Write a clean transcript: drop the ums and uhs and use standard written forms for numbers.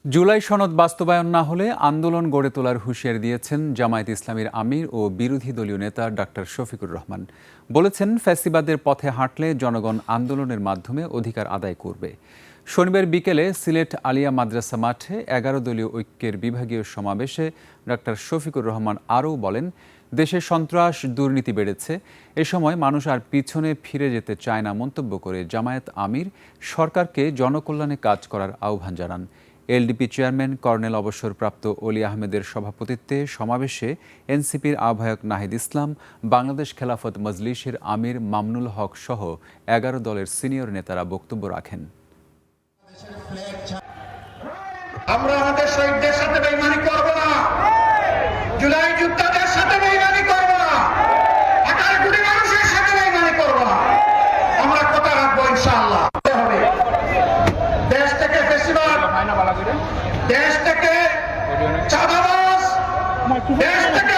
জুলাই সনদ বাস্তবায়ন না হলে আন্দোলন গড়ে তোলার হুঁশিয়ারি দিয়েছেন জামায়াত ইসলামীর আমির ও বিরোধী দলীয় নেতা ডাক্তার শফিকুর রহমান। বলেছেন, ফ্যাসিবাদের পথে হাঁটলে জনগণ আন্দোলনের মাধ্যমে অধিকার আদায় করবে। শনিবার বিকেলে সিলেট আলিয়া মাদ্রাসা মাঠে ১১ দলীয় ঐক্যের বিভাগীয় সমাবেশে ডাক্তার শফিকুর রহমান আরও বলেন, দেশে সন্ত্রাস দুর্নীতি বেড়েছে, এ সময় মানুষ আর পিছনে ফিরে যেতে চায় না মন্তব্য করে জামায়াত আমির সরকারকে জনকল্যাণে কাজ করার আহ্বান জানান। এলডিপি চেয়ারম্যান কর্নেল অবসরপ্রাপ্ত অলি আহমেদের সভাপতিত্বে সমাবেশে এনসিপির আহ্বায়ক নাহিদ ইসলাম, বাংলাদেশ খেলাফত মজলিসের আমির মামনুল হক সহ ১১ দলের সিনিয়র নেতারা বক্তব্য রাখেন। আমরা আমাদের শহীদদের সাথে বেইমানি করব না, জুলাই যোদ্ধাদের সাথে বেইমানি করব না, ১৮ কোটি মানুষের সাথে বেইমানি করব না। আমরা কথা রাখবো ইনশাআল্লাহ। দেশ থেকে ফ্যাসিবাদ, দেশ থেকে চাঁদাবাজ, দেশ থেকে